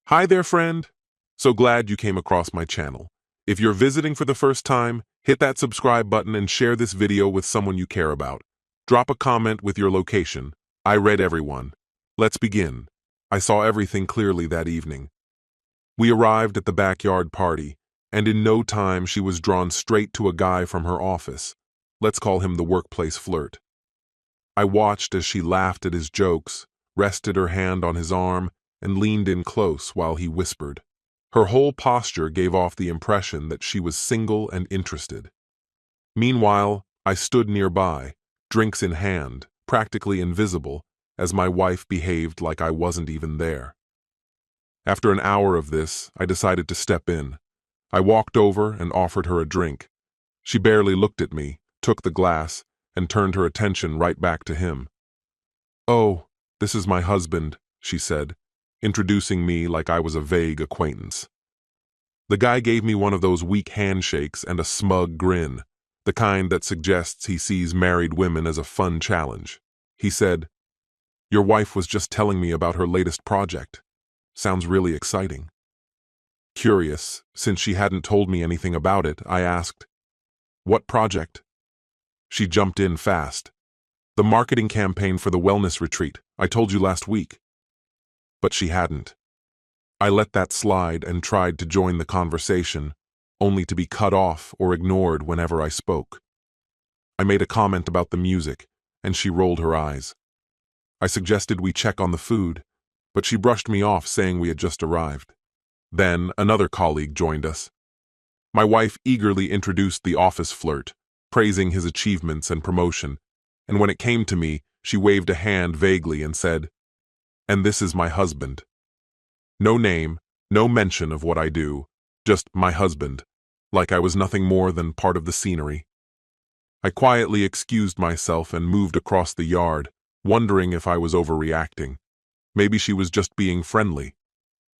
Hi there, friend. So glad you came across my channel. If you're visiting for the first time, hit that subscribe button and share this video with someone you care about. Drop a comment with your location. I read everyone. Let's begin. I saw everything clearly that evening. We arrived at the backyard party, and in no time she was drawn straight to a guy from her office. Let's call him the workplace flirt. I watched as she laughed at his jokes, rested her hand on his arm, and leaned in close while he whispered. Her whole posture gave off the impression that she was single and interested. Meanwhile, I stood nearby, drinks in hand, practically invisible, as my wife behaved like I wasn't even there. After an hour of this, I decided to step in. I walked over and offered her a drink. She barely looked at me, took the glass, and turned her attention right back to him. "Oh, this is my husband," she said, introducing me like I was a vague acquaintance. The guy gave me one of those weak handshakes and a smug grin, the kind that suggests he sees married women as a fun challenge. He said, "Your wife was just telling me about her latest project. Sounds really exciting." Curious, since she hadn't told me anything about it, I asked, "What project?" She jumped in fast. "The marketing campaign for the wellness retreat. I told you last week." But she hadn't. I let that slide and tried to join the conversation, only to be cut off or ignored whenever I spoke. I made a comment about the music, and she rolled her eyes. I suggested we check on the food, but she brushed me off saying we had just arrived. Then another colleague joined us. My wife eagerly introduced the office flirt, praising his achievements and promotion, and when it came to me, she waved a hand vaguely and said, "And this is my husband." No name, no mention of what I do, just my husband, like I was nothing more than part of the scenery. I quietly excused myself and moved across the yard, wondering if I was overreacting. Maybe she was just being friendly.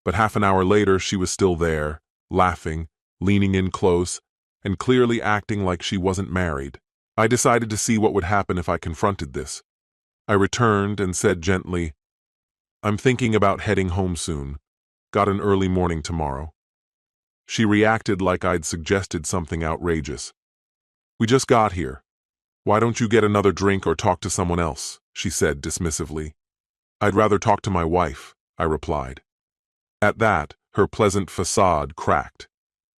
But half an hour later, she was still there, laughing, leaning in close, and clearly acting like she wasn't married. I decided to see what would happen if I confronted this. I returned and said gently, "I'm thinking about heading home soon. Got an early morning tomorrow." She reacted like I'd suggested something outrageous. "We just got here. Why don't you get another drink or talk to someone else?" she said dismissively. "I'd rather talk to my wife," I replied. At that, her pleasant facade cracked.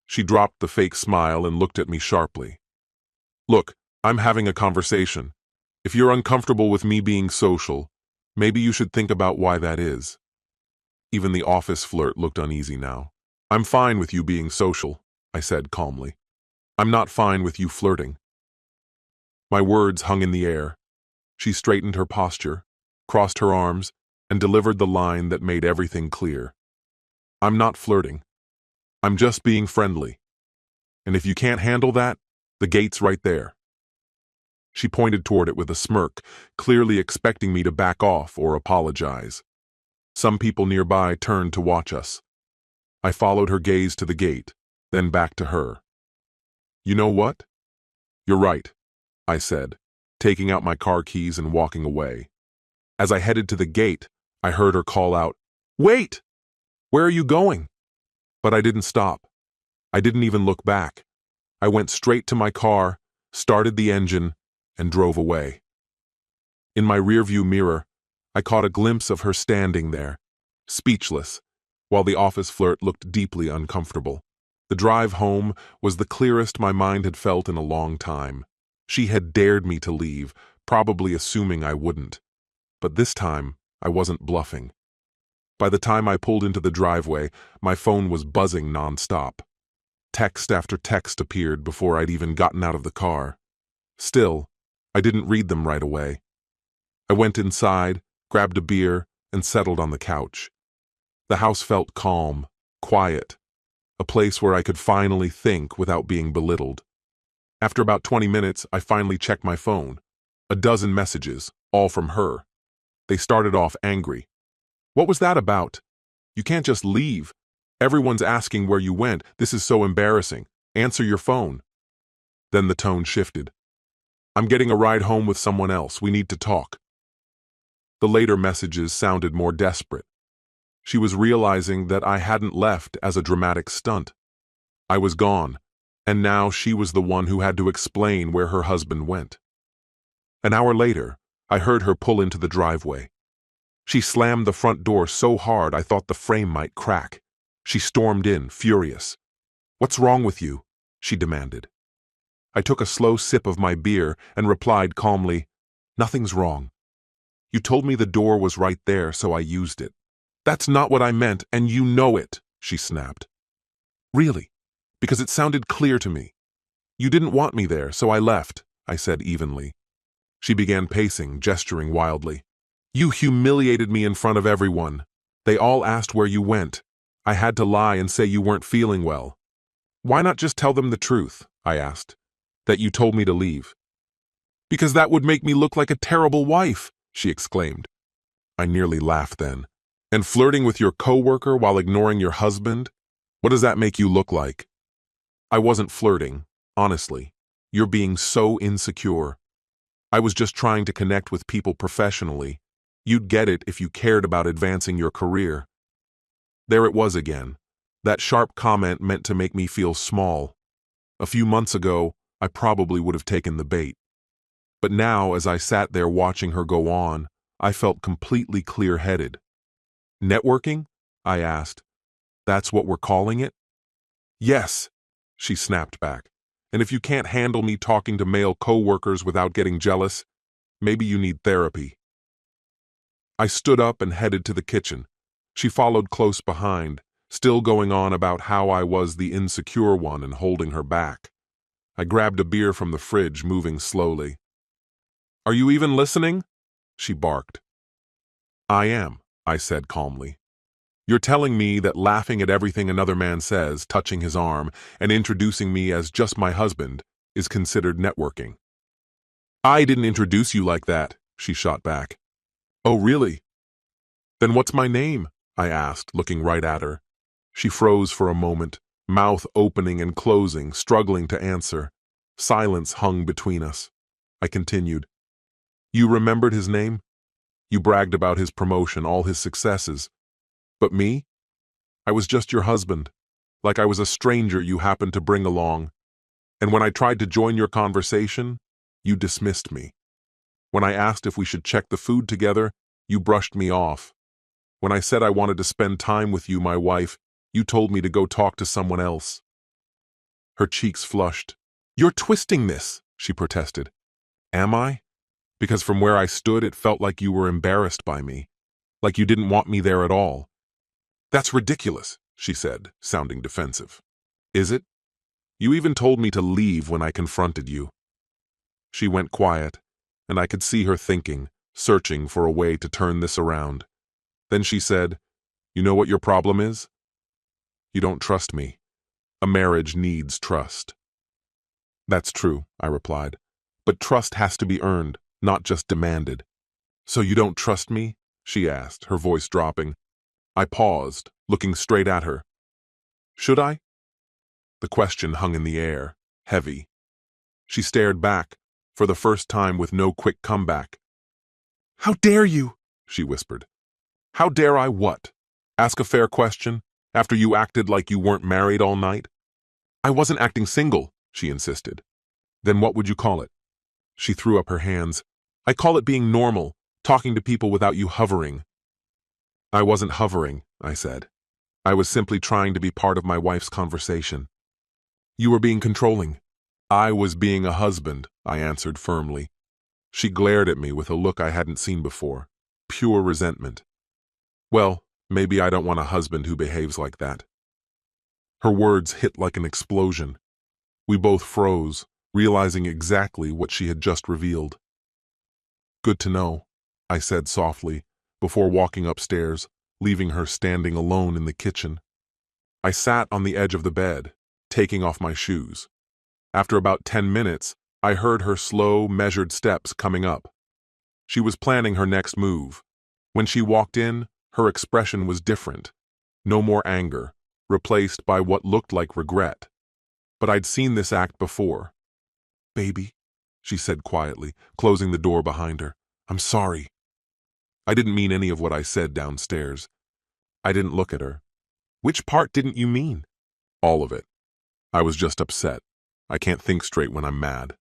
She dropped the fake smile and looked at me sharply. "Look, I'm having a conversation. If you're uncomfortable with me being social, maybe you should think about why that is." Even the office flirt looked uneasy now. "I'm fine with you being social," I said calmly. "I'm not fine with you flirting." My words hung in the air. She straightened her posture, crossed her arms, and delivered the line that made everything clear. "I'm not flirting. I'm just being friendly. And if you can't handle that, the gate's right there." She pointed toward it with a smirk, clearly expecting me to back off or apologize. Some people nearby turned to watch us. I followed her gaze to the gate, then back to her. "You know what? You're right," I said, taking out my car keys and walking away. As I headed to the gate, I heard her call out, "Wait! Where are you going?" But I didn't stop. I didn't even look back. I went straight to my car, started the engine, and drove away. In my rearview mirror, I caught a glimpse of her standing there, speechless, while the office flirt looked deeply uncomfortable. The drive home was the clearest my mind had felt in a long time. She had dared me to leave, probably assuming I wouldn't. But this time, I wasn't bluffing. By the time I pulled into the driveway, my phone was buzzing nonstop. Text after text appeared before I'd even gotten out of the car. Still, I didn't read them right away. I went inside, grabbed a beer, and settled on the couch. The house felt calm, quiet, a place where I could finally think without being belittled. After about 20 minutes, I finally checked my phone. A dozen messages, all from her. They started off angry. "What was that about? You can't just leave. Everyone's asking where you went. This is so embarrassing. Answer your phone." Then the tone shifted. "I'm getting a ride home with someone else. We need to talk." The later messages sounded more desperate. She was realizing that I hadn't left as a dramatic stunt. I was gone, and now she was the one who had to explain where her husband went. An hour later, I heard her pull into the driveway. She slammed the front door so hard I thought the frame might crack. She stormed in, furious. "What's wrong with you?" she demanded. I took a slow sip of my beer and replied calmly, "Nothing's wrong. You told me the door was right there, so I used it." "That's not what I meant, and you know it," she snapped. "Really? Because it sounded clear to me. You didn't want me there, so I left," I said evenly. She began pacing, gesturing wildly. "You humiliated me in front of everyone. They all asked where you went. I had to lie and say you weren't feeling well." "Why not just tell them the truth?" I asked. "That you told me to leave." "Because that would make me look like a terrible wife," she exclaimed. I nearly laughed then. "And flirting with your coworker while ignoring your husband? What does that make you look like?" "I wasn't flirting, honestly. You're being so insecure. I was just trying to connect with people professionally. You'd get it if you cared about advancing your career." There it was again. That sharp comment meant to make me feel small. A few months ago, I probably would have taken the bait. But now, as I sat there watching her go on, I felt completely clear-headed. "Networking?" I asked. "That's what we're calling it?" "Yes," she snapped back. "And if you can't handle me talking to male coworkers without getting jealous, maybe you need therapy." I stood up and headed to the kitchen. She followed close behind, still going on about how I was the insecure one and holding her back. I grabbed a beer from the fridge, moving slowly. "Are you even listening?" she barked. "I am," I said calmly. "You're telling me that laughing at everything another man says, touching his arm, and introducing me as just my husband is considered networking." "I didn't introduce you like that," she shot back. "Oh, really? Then what's my name?" I asked, looking right at her. She froze for a moment, mouth opening and closing, struggling to answer. Silence hung between us. I continued. "You remembered his name? You bragged about his promotion, all his successes. But me? I was just your husband, like I was a stranger you happened to bring along. And when I tried to join your conversation, you dismissed me. When I asked if we should check the food together, you brushed me off. When I said I wanted to spend time with you, my wife, you told me to go talk to someone else." Her cheeks flushed. "You're twisting this," she protested. "Am I? Because from where I stood, it felt like you were embarrassed by me, like you didn't want me there at all." "That's ridiculous," she said, sounding defensive. "Is it? You even told me to leave when I confronted you." She went quiet, and I could see her thinking, searching for a way to turn this around. Then she said, "You know what your problem is? You don't trust me. A marriage needs trust." "That's true," I replied. "But trust has to be earned, not just demanded." "So you don't trust me?" she asked, her voice dropping. I paused, looking straight at her. "Should I?" The question hung in the air, heavy. She stared back, for the first time with no quick comeback. "How dare you?" she whispered. "How dare I what? Ask a fair question, after you acted like you weren't married all night?" "I wasn't acting single," she insisted. "Then what would you call it?" She threw up her hands. "I call it being normal, talking to people without you hovering." "I wasn't hovering," I said. "I was simply trying to be part of my wife's conversation." "You were being controlling." "I was being a husband," I answered firmly. She glared at me with a look I hadn't seen before, pure resentment. "Well, maybe I don't want a husband who behaves like that." Her words hit like an explosion. We both froze, realizing exactly what she had just revealed. "Good to know," I said softly, before walking upstairs, leaving her standing alone in the kitchen. I sat on the edge of the bed, taking off my shoes. After about 10 minutes, I heard her slow, measured steps coming up. She was planning her next move. When she walked in, her expression was different. No more anger, replaced by what looked like regret. But I'd seen this act before. "Baby," she said quietly, closing the door behind her. "I'm sorry." I didn't mean any of what I said downstairs. I didn't look at her. Which part didn't you mean? All of it. I was just upset. I can't think straight when I'm mad.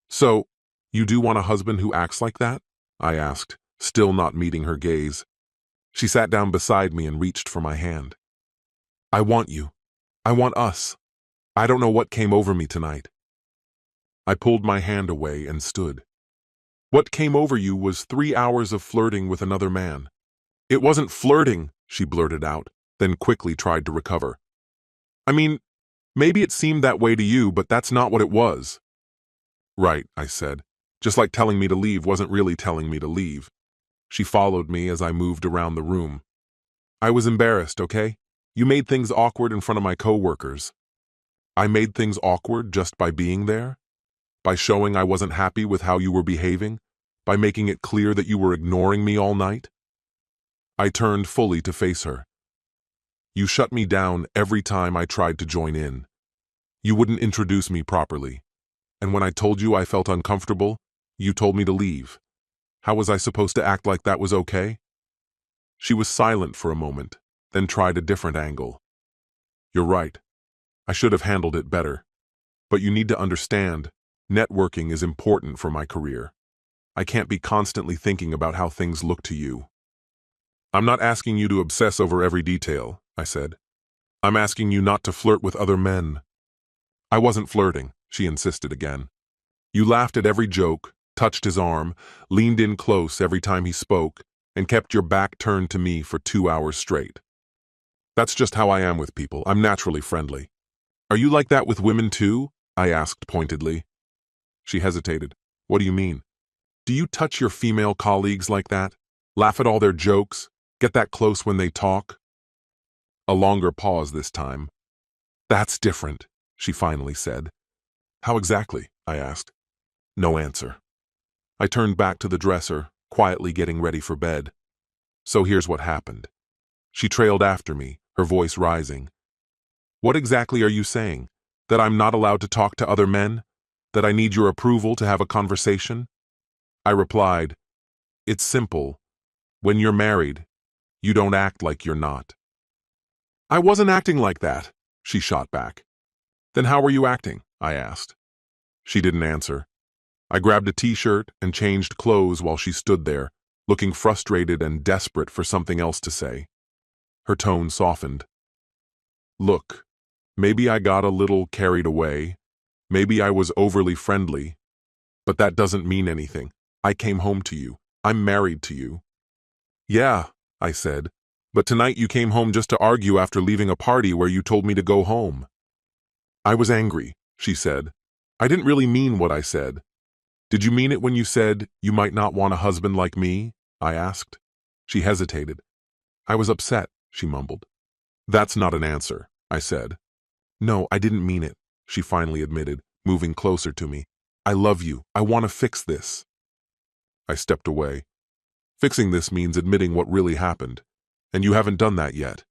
So, you do want a husband who acts like that? I asked, still not meeting her gaze. She sat down beside me and reached for my hand. I want you. I want us. I don't know what came over me tonight. I pulled my hand away and stood. What came over you was 3 hours of flirting with another man. It wasn't flirting, she blurted out, then quickly tried to recover. I mean, maybe it seemed that way to you, but that's not what it was. Right, I said. Just like telling me to leave wasn't really telling me to leave. She followed me as I moved around the room. I was embarrassed, okay? You made things awkward in front of my coworkers. I made things awkward just by being there? By showing I wasn't happy with how you were behaving? By making it clear that you were ignoring me all night? I turned fully to face her. You shut me down every time I tried to join in. You wouldn't introduce me properly. And when I told you I felt uncomfortable, you told me to leave. How was I supposed to act like that was okay? She was silent for a moment, then tried a different angle. You're right. I should have handled it better. But you need to understand, networking is important for my career. I can't be constantly thinking about how things look to you. I'm not asking you to obsess over every detail, I said. I'm asking you not to flirt with other men. I wasn't flirting, she insisted again. You laughed at every joke, touched his arm, leaned in close every time he spoke, and kept your back turned to me for 2 hours straight. That's just how I am with people. I'm naturally friendly. Are you like that with women too? I asked pointedly. She hesitated. What do you mean? Do you touch your female colleagues like that? Laugh at all their jokes? Get that close when they talk? A longer pause this time. That's different, she finally said. How exactly? I asked. No answer. I turned back to the dresser, quietly getting ready for bed. So here's what happened. She trailed after me, her voice rising. What exactly are you saying? That I'm not allowed to talk to other men? That I need your approval to have a conversation? I replied, it's simple. When you're married, you don't act like you're not. I wasn't acting like that, she shot back. Then how were you acting? I asked. She didn't answer. I grabbed a t-shirt and changed clothes while she stood there, looking frustrated and desperate for something else to say. Her tone softened. Look, maybe I got a little carried away. Maybe I was overly friendly. But that doesn't mean anything. I came home to you. I'm married to you. Yeah, I said, but tonight you came home just to argue after leaving a party where you told me to go home. I was angry, she said. I didn't really mean what I said. Did you mean it when you said you might not want a husband like me? I asked. She hesitated. I was upset, she mumbled. That's not an answer, I said. No, I didn't mean it, she finally admitted, moving closer to me. I love you. I want to fix this. I stepped away. Fixing this means admitting what really happened, and you haven't done that yet.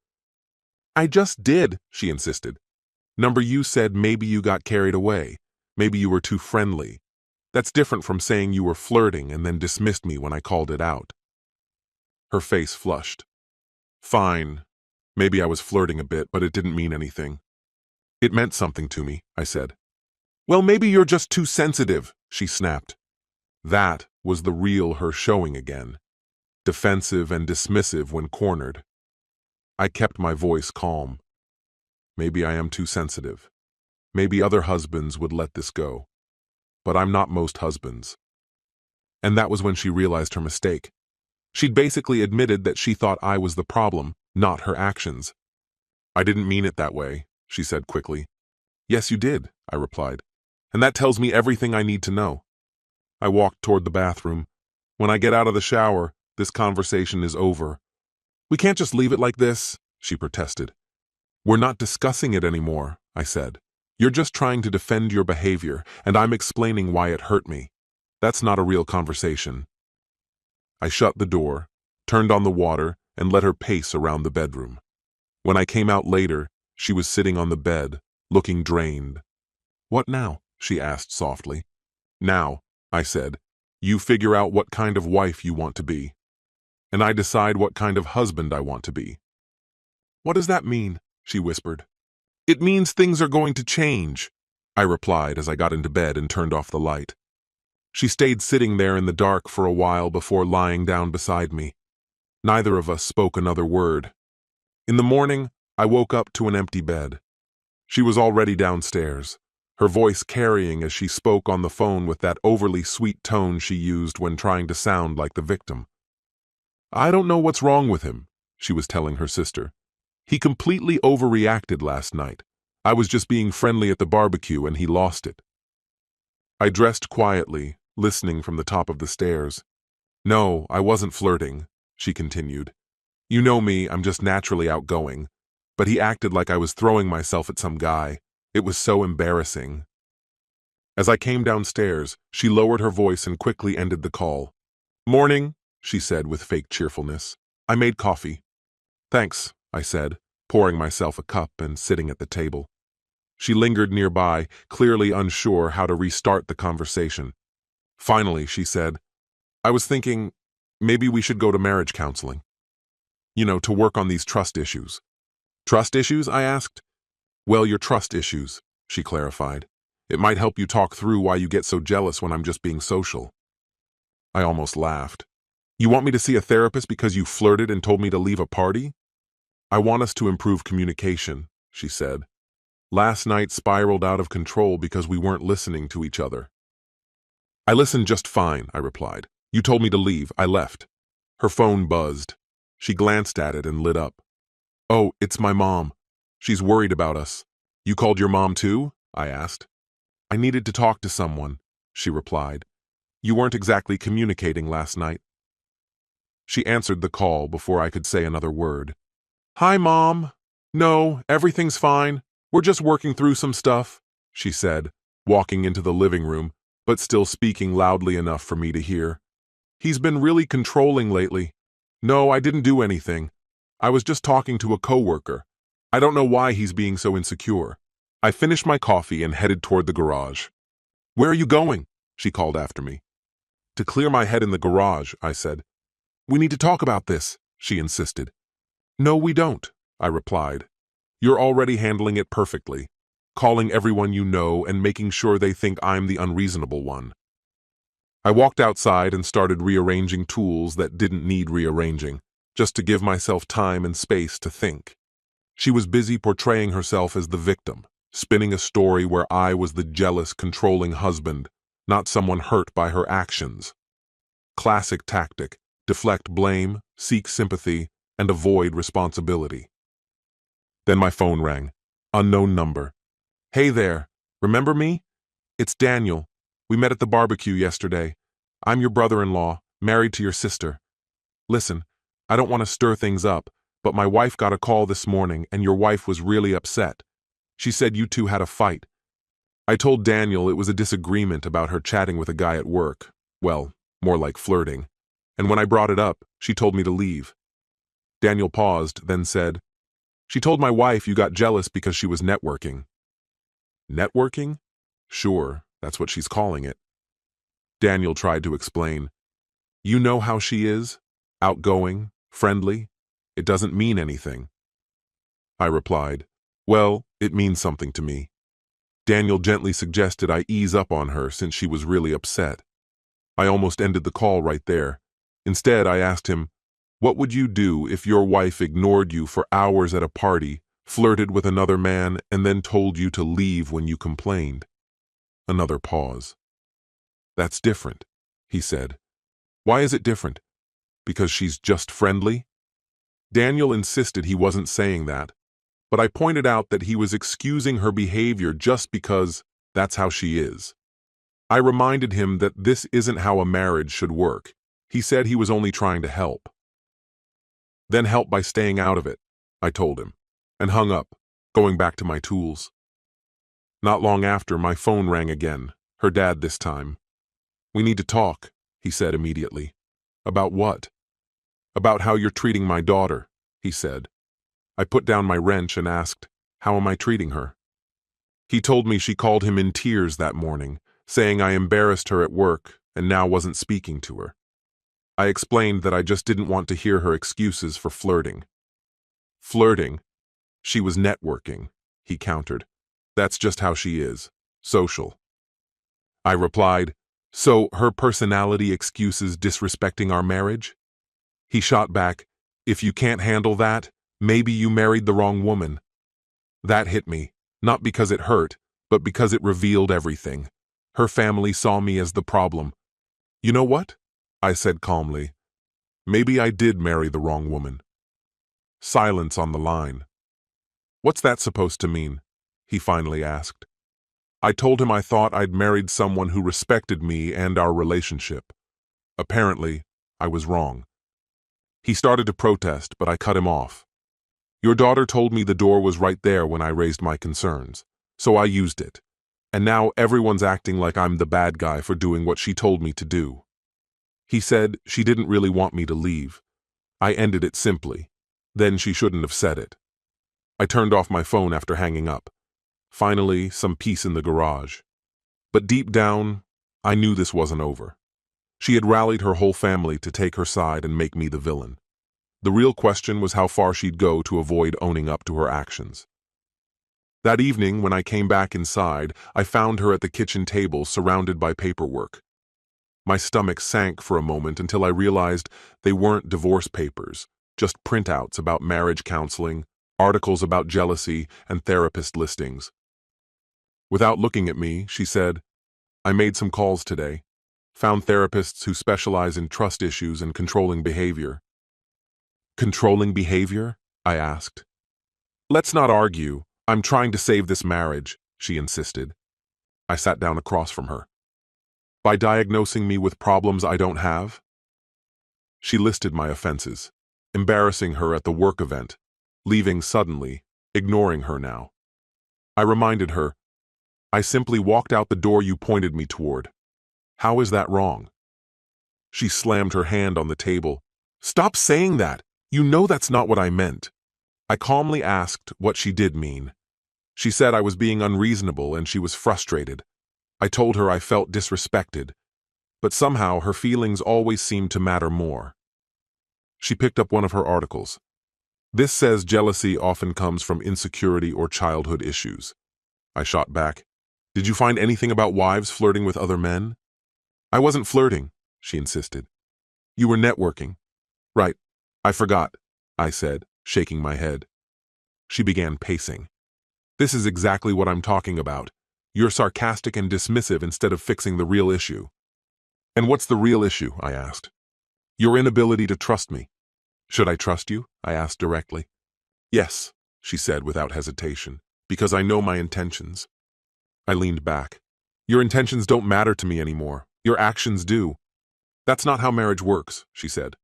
I just did, she insisted. Number, you said maybe you got carried away. Maybe you were too friendly. That's different from saying you were flirting and then dismissed me when I called it out. Her face flushed. Fine. Maybe I was flirting a bit, but it didn't mean anything. It meant something to me, I said. Well, maybe you're just too sensitive, she snapped. That was the real her showing again. Defensive and dismissive when cornered. I kept my voice calm. Maybe I am too sensitive. Maybe other husbands would let this go. But I'm not most husbands. And that was when she realized her mistake. She'd basically admitted that she thought I was the problem, not her actions. I didn't mean it that way, she said quickly. Yes, you did, I replied. And that tells me everything I need to know. I walked toward the bathroom. When I get out of the shower, this conversation is over. We can't just leave it like this, she protested. We're not discussing it anymore, I said. You're just trying to defend your behavior, and I'm explaining why it hurt me. That's not a real conversation. I shut the door, turned on the water, and let her pace around the bedroom. When I came out later, she was sitting on the bed, looking drained. What now? She asked softly. Now, I said, you figure out what kind of wife you want to be. And I decide what kind of husband I want to be. What does that mean? She whispered. It means things are going to change, I replied as I got into bed and turned off the light. She stayed sitting there in the dark for a while before lying down beside me. Neither of us spoke another word. In the morning, I woke up to an empty bed. She was already downstairs, her voice carrying as she spoke on the phone with that overly sweet tone she used when trying to sound like the victim. I don't know what's wrong with him, she was telling her sister. He completely overreacted last night. I was just being friendly at the barbecue and he lost it. I dressed quietly, listening from the top of the stairs. No, I wasn't flirting, she continued. You know me, I'm just naturally outgoing. But he acted like I was throwing myself at some guy. It was so embarrassing. As I came downstairs, she lowered her voice and quickly ended the call. Morning, she said with fake cheerfulness. I made coffee. Thanks, I said, pouring myself a cup and sitting at the table. She lingered nearby, clearly unsure how to restart the conversation. Finally, she said, I was thinking, maybe we should go to marriage counseling. To work on these trust issues. Trust issues? I asked. Well, your trust issues, she clarified. It might help you talk through why you get so jealous when I'm just being social. I almost laughed. You want me to see a therapist because you flirted and told me to leave a party? I want us to improve communication, she said. Last night spiraled out of control because we weren't listening to each other. I listened just fine, I replied. You told me to leave. I left. Her phone buzzed. She glanced at it and lit up. Oh, it's my mom. She's worried about us. You called your mom too? I asked. I needed to talk to someone, she replied. You weren't exactly communicating last night. She answered the call before I could say another word. Hi, Mom. No, everything's fine. We're just working through some stuff, she said, walking into the living room, but still speaking loudly enough for me to hear. He's been really controlling lately. No, I didn't do anything. I was just talking to a coworker. I don't know why he's being so insecure. I finished my coffee and headed toward the garage. Where are you going? She called after me. To clear my head in the garage, I said. We need to talk about this, she insisted. No, we don't, I replied. You're already handling it perfectly, calling everyone you know and making sure they think I'm the unreasonable one. I walked outside and started rearranging tools that didn't need rearranging, just to give myself time and space to think. She was busy portraying herself as the victim, spinning a story where I was the jealous, controlling husband, not someone hurt by her actions. Classic tactic: deflect blame, seek sympathy, and avoid responsibility. Then my phone rang. Unknown number. Hey there, remember me? It's Daniel. We met at the barbecue yesterday. I'm your brother-in-law, married to your sister. Listen, I don't want to stir things up, but my wife got a call this morning and your wife was really upset. She said you two had a fight. I told Daniel it was a disagreement about her chatting with a guy at work. Well, more like flirting. And when I brought it up, she told me to leave. Daniel paused, then said, She told my wife you got jealous because she was networking. Networking? Sure, that's what she's calling it. Daniel tried to explain. You know how she is? Outgoing, friendly. It doesn't mean anything. I replied, Well, it means something to me. Daniel gently suggested I ease up on her since she was really upset. I almost ended the call right there. Instead, I asked him, What would you do if your wife ignored you for hours at a party, flirted with another man, and then told you to leave when you complained? Another pause. That's different, he said. Why is it different? Because she's just friendly? Daniel insisted he wasn't saying that, but I pointed out that he was excusing her behavior just because that's how she is. I reminded him that this isn't how a marriage should work. He said he was only trying to help. Then help by staying out of it, I told him, and hung up, going back to my tools. Not long after, my phone rang again, her dad this time. We need to talk, he said immediately. About what? About how you're treating my daughter, he said. I put down my wrench and asked, How am I treating her? He told me she called him in tears that morning, saying I embarrassed her at work and now wasn't speaking to her. I explained that I just didn't want to hear her excuses for flirting. Flirting? She was networking, he countered. That's just how she is. Social. I replied, so her personality excuses disrespecting our marriage? He shot back, if you can't handle that, maybe you married the wrong woman. That hit me, not because it hurt, but because it revealed everything. Her family saw me as the problem. You know what? I said calmly. Maybe I did marry the wrong woman. Silence on the line. What's that supposed to mean? He finally asked. I told him I thought I'd married someone who respected me and our relationship. Apparently, I was wrong. He started to protest, but I cut him off. Your daughter told me the door was right there when I raised my concerns, so I used it. And now everyone's acting like I'm the bad guy for doing what she told me to do. He said she didn't really want me to leave. I ended it simply. Then she shouldn't have said it. I turned off my phone after hanging up. Finally, some peace in the garage. But deep down, I knew this wasn't over. She had rallied her whole family to take her side and make me the villain. The real question was how far she'd go to avoid owning up to her actions. That evening, when I came back inside, I found her at the kitchen table surrounded by paperwork. My stomach sank for a moment until I realized they weren't divorce papers, just printouts about marriage counseling, articles about jealousy, and therapist listings. Without looking at me, she said, I made some calls today. Found therapists who specialize in trust issues and controlling behavior. Controlling behavior? I asked. Let's not argue. I'm trying to save this marriage, she insisted. I sat down across from her. By diagnosing me with problems I don't have? She listed my offenses, embarrassing her at the work event, leaving suddenly, ignoring her now. I reminded her, I simply walked out the door you pointed me toward. How is that wrong? She slammed her hand on the table. Stop saying that! You know that's not what I meant. I calmly asked what she did mean. She said I was being unreasonable and she was frustrated. I told her I felt disrespected, but somehow her feelings always seemed to matter more. She picked up one of her articles. This says jealousy often comes from insecurity or childhood issues. I shot back. Did you find anything about wives flirting with other men? I wasn't flirting, she insisted. You were networking. Right. I forgot, I said, shaking my head. She began pacing. This is exactly what I'm talking about. You're sarcastic and dismissive instead of fixing the real issue. And what's the real issue? I asked. Your inability to trust me. Should I trust you? I asked directly. Yes, she said without hesitation, because I know my intentions. I leaned back. Your intentions don't matter to me anymore. Your actions do. That's not how marriage works, she said.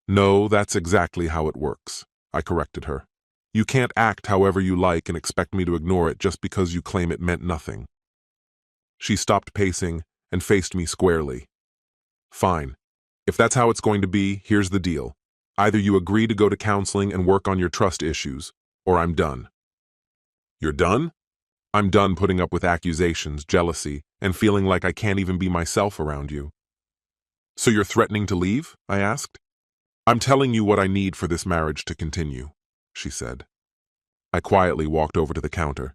No, that's exactly how it works, I corrected her. You can't act however you like and expect me to ignore it just because you claim it meant nothing. She stopped pacing and faced me squarely. Fine. If that's how it's going to be, here's the deal. Either you agree to go to counseling and work on your trust issues, or I'm done. You're done? I'm done putting up with accusations, jealousy, and feeling like I can't even be myself around you. So you're threatening to leave? I asked. I'm telling you what I need for this marriage to continue, she said. I quietly walked over to the counter.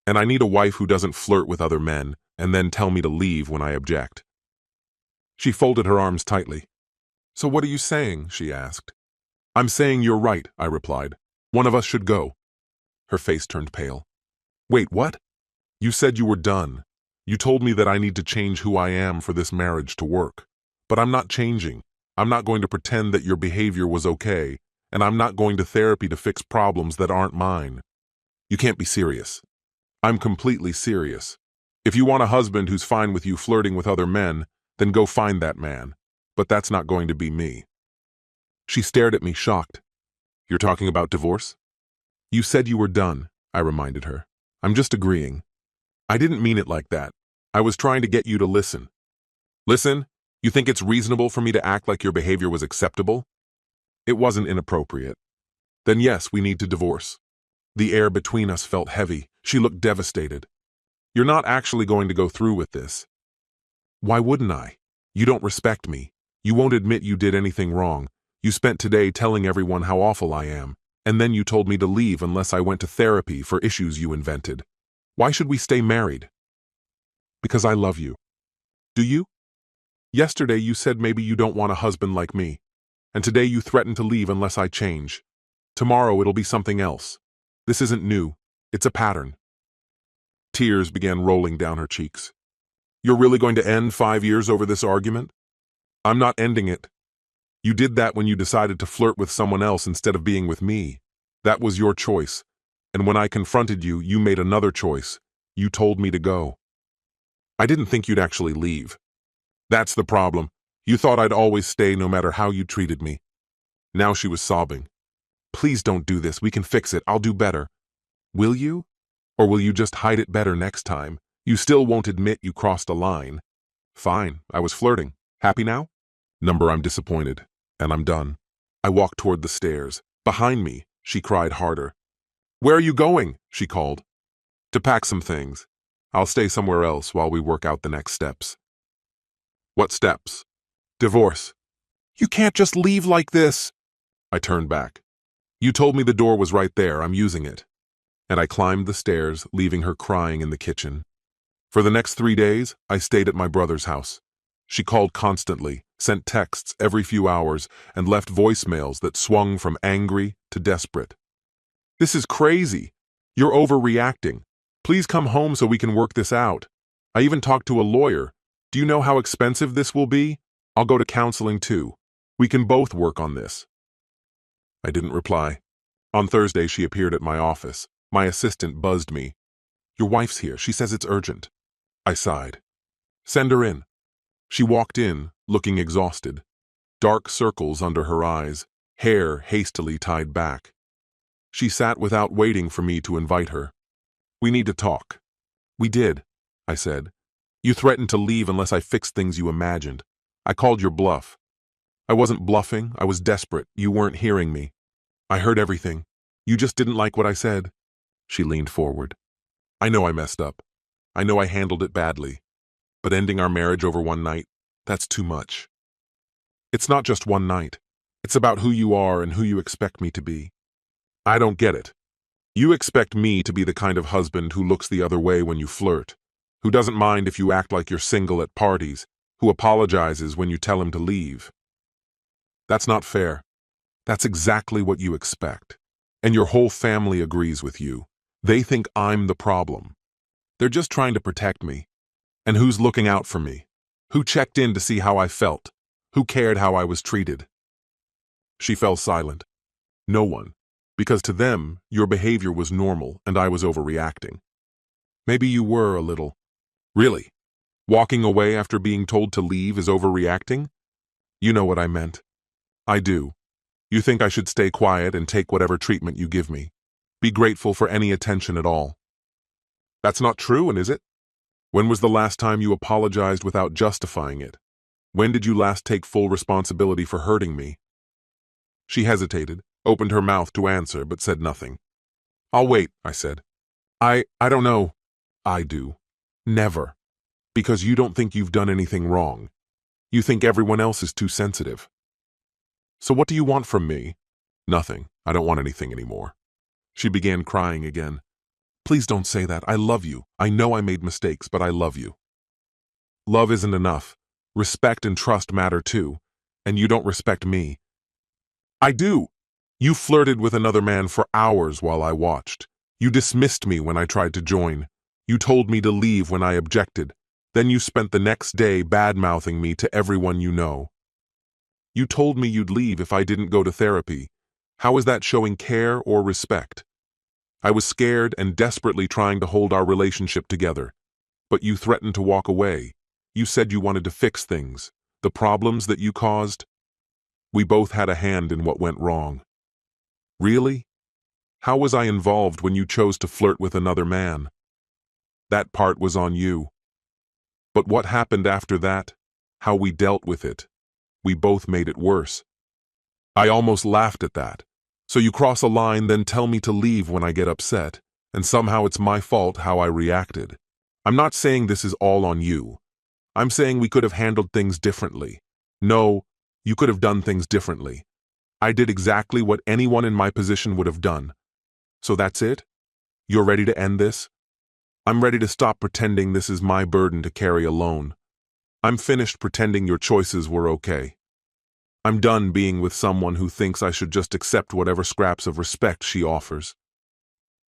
And I need a wife who doesn't flirt with other men and then tell me to leave when I object. She folded her arms tightly. So what are you saying? She asked. I'm saying you're right, I replied. One of us should go. Her face turned pale. Wait, what? You said you were done. You told me that I need to change who I am for this marriage to work. But I'm not changing. I'm not going to pretend that your behavior was okay, and I'm not going to therapy to fix problems that aren't mine. You can't be serious. I'm completely serious. If you want a husband who's fine with you flirting with other men, then go find that man. But that's not going to be me. She stared at me, shocked. You're talking about divorce? You said you were done, I reminded her. I'm just agreeing. I didn't mean it like that. I was trying to get you to listen. Listen? You think it's reasonable for me to act like your behavior was acceptable? It wasn't inappropriate. Then yes, we need to divorce. The air between us felt heavy. She looked devastated. You're not actually going to go through with this. Why wouldn't I? You don't respect me. You won't admit you did anything wrong. You spent today telling everyone how awful I am. And then you told me to leave unless I went to therapy for issues you invented. Why should we stay married? Because I love you. Do you? Yesterday you said maybe you don't want a husband like me. And today you threaten to leave unless I change. Tomorrow it'll be something else. This isn't new. It's a pattern. Tears began rolling down her cheeks. You're really going to end 5 years over this argument? I'm not ending it. You did that when you decided to flirt with someone else instead of being with me. That was your choice. And when I confronted you, you made another choice. You told me to go. I didn't think you'd actually leave. That's the problem. You thought I'd always stay no matter how you treated me. Now she was sobbing. Please don't do this. We can fix it. I'll do better. Will you? Or will you just hide it better next time? You still won't admit you crossed a line. Fine, I was flirting. Happy now? I'm disappointed, and I'm done. I walked toward the stairs. Behind me, she cried harder. Where are you going? She called. To pack some things. I'll stay somewhere else while we work out the next steps. What steps? Divorce. You can't just leave like this. I turned back. You told me the door was right there. I'm using it. And I climbed the stairs, leaving her crying in the kitchen. For the next 3 days, I stayed at my brother's house. She called constantly, sent texts every few hours, and left voicemails that swung from angry to desperate. This is crazy. You're overreacting. Please come home so we can work this out. I even talked to a lawyer. Do you know how expensive this will be? I'll go to counseling too. We can both work on this. I didn't reply. On Thursday, she appeared at my office. My assistant buzzed me. Your wife's here. She says it's urgent. I sighed. Send her in. She walked in, looking exhausted. Dark circles under her eyes, hair hastily tied back. She sat without waiting for me to invite her. We need to talk. We did, I said. You threatened to leave unless I fixed things you imagined. I called your bluff. I wasn't bluffing. I was desperate. You weren't hearing me. I heard everything. You just didn't like what I said. She leaned forward. I know I messed up. I know I handled it badly. But ending our marriage over one night, that's too much. It's not just one night. It's about who you are and who you expect me to be. I don't get it. You expect me to be the kind of husband who looks the other way when you flirt, who doesn't mind if you act like you're single at parties, who apologizes when you tell him to leave. That's not fair. That's exactly what you expect. And your whole family agrees with you. They think I'm the problem. They're just trying to protect me. And who's looking out for me? Who checked in to see how I felt? Who cared how I was treated? She fell silent. No one. Because to them, your behavior was normal and I was overreacting. Maybe you were a little. Really? Walking away after being told to leave is overreacting? You know what I meant. I do. You think I should stay quiet and take whatever treatment you give me. Be grateful for any attention at all. That's not true, and is it? When was the last time you apologized without justifying it? When did you last take full responsibility for hurting me? She hesitated, opened her mouth to answer, but said nothing. I'll wait, I said. I don't know. I do. Never. Because you don't think you've done anything wrong. You think everyone else is too sensitive. So what do you want from me? Nothing. I don't want anything anymore. She began crying again. Please don't say that. I love you. I know I made mistakes, but I love you. Love isn't enough. Respect and trust matter too. And you don't respect me. I do. You flirted with another man for hours while I watched. You dismissed me when I tried to join. You told me to leave when I objected. Then you spent the next day bad-mouthing me to everyone you know. You told me you'd leave if I didn't go to therapy. How is that showing care or respect? I was scared and desperately trying to hold our relationship together. But you threatened to walk away. You said you wanted to fix things. The problems that you caused. We both had a hand in what went wrong. Really? How was I involved when you chose to flirt with another man? That part was on you. But what happened after that? How we dealt with it. We both made it worse. I almost laughed at that. So you cross a line, then tell me to leave when I get upset, and somehow it's my fault how I reacted. I'm not saying this is all on you. I'm saying we could have handled things differently. No, you could have done things differently. I did exactly what anyone in my position would have done. So that's it? You're ready to end this? I'm ready to stop pretending this is my burden to carry alone. I'm finished pretending your choices were okay. I'm done being with someone who thinks I should just accept whatever scraps of respect she offers.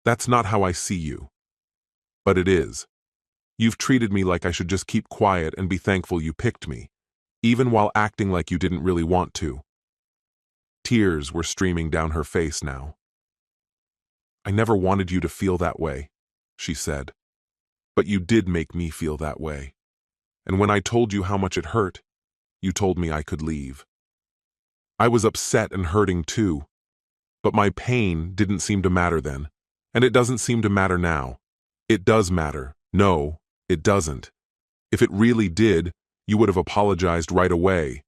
That's not how I see you. But it is. You've treated me like I should just keep quiet and be thankful you picked me, even while acting like you didn't really want to. Tears were streaming down her face now. I never wanted you to feel that way, she said. But you did make me feel that way. And when I told you how much it hurt, you told me I could leave. I was upset and hurting too, but my pain didn't seem to matter then, and it doesn't seem to matter now. It does matter. No, it doesn't. If it really did, you would have apologized right away.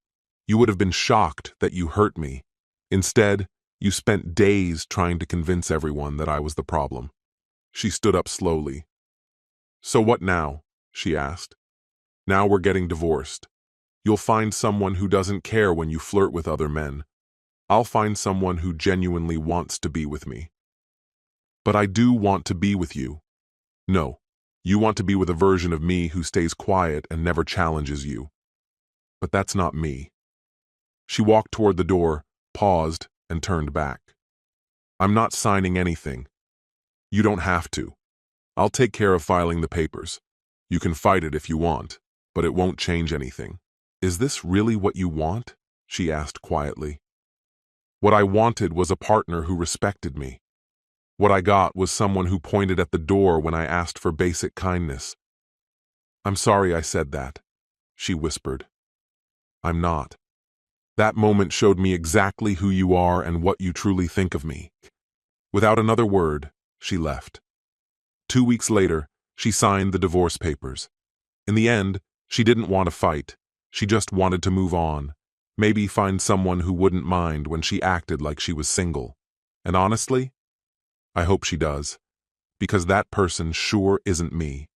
You would have been shocked that you hurt me. Instead, you spent days trying to convince everyone that I was the problem. She stood up slowly. So what now? She asked. Now we're getting divorced. You'll find someone who doesn't care when you flirt with other men. I'll find someone who genuinely wants to be with me. But I do want to be with you. No, you want to be with a version of me who stays quiet and never challenges you. But that's not me. She walked toward the door, paused, and turned back. I'm not signing anything. You don't have to. I'll take care of filing the papers. You can fight it if you want, but it won't change anything. Is this really what you want? She asked quietly. What I wanted was a partner who respected me. What I got was someone who pointed at the door when I asked for basic kindness. I'm sorry I said that, she whispered. I'm not. That moment showed me exactly who you are and what you truly think of me. Without another word, she left. 2 weeks later, she signed the divorce papers. In the end, she didn't want to fight. She just wanted to move on. Maybe find someone who wouldn't mind when she acted like she was single. And honestly, I hope she does, because that person sure isn't me.